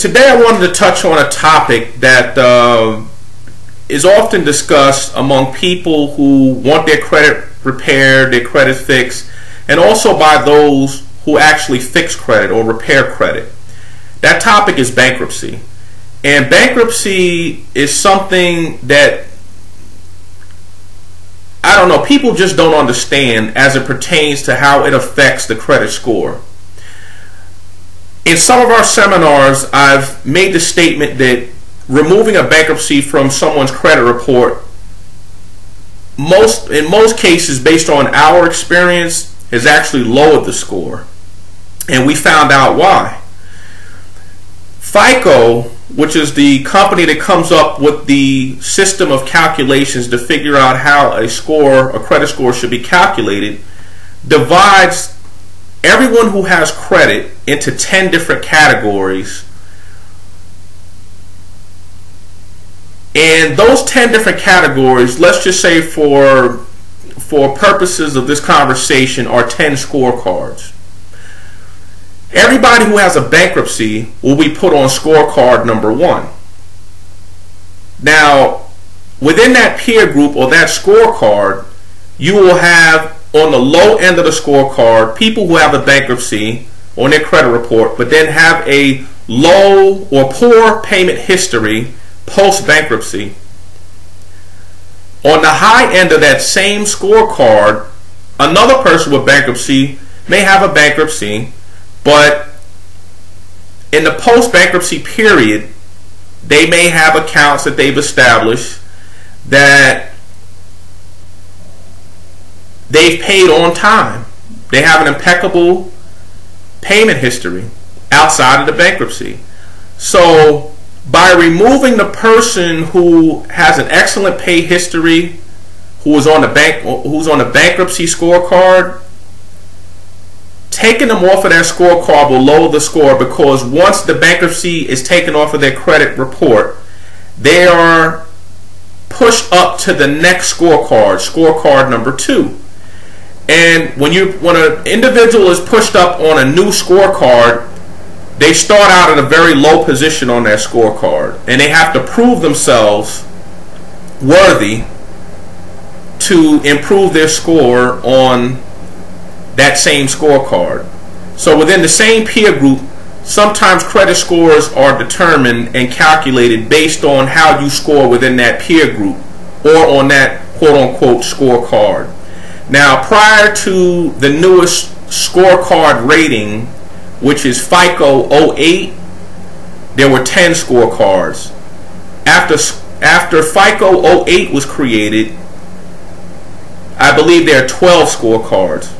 Today I wanted to touch on a topic that is often discussed among people who want their credit repaired, their credit fixed, and also by those who actually fix credit or repair credit. That topic is bankruptcy. And bankruptcy is something that, I don't know, people just don't understand as it pertains to how it affects the credit score. In some of our seminars, I've made the statement that removing a bankruptcy from someone's credit report, in most cases, based on our experience, has actually lowered the score. And we found out why. FICO, which is the company that comes up with the system of calculations to figure out how a credit score should be calculated, divides everyone who has credit into 10 different categories. And those 10 different categories, let's just say for purposes of this conversation, are 10 scorecards. Everybody who has a bankruptcy will be put on scorecard number 1. Now, within that peer group or that scorecard, you will have on the low end of the scorecard people who have a bankruptcy on their credit report but then have a low or poor payment history post-bankruptcy. On the high end of that same scorecard, another person with bankruptcy may have a bankruptcy, but in the post-bankruptcy period, they may have accounts that they've established that they've paid on time. They have an impeccable payment history outside of the bankruptcy. So by removing the person who has an excellent pay history, who's on the bankruptcy scorecard, taking them off of that scorecard will lower the score, because once the bankruptcy is taken off of their credit report, they are pushed up to the next scorecard, scorecard number 2. And when an individual is pushed up on a new scorecard, they start out at a very low position on that scorecard, and they have to prove themselves worthy to improve their score on that same scorecard. So within the same peer group, sometimes credit scores are determined and calculated based on how you score within that peer group or on that quote-unquote scorecard. Now, prior to the newest scorecard rating, which is FICO 08, there were 10 scorecards. After FICO 08 was created, I believe there are 12 scorecards.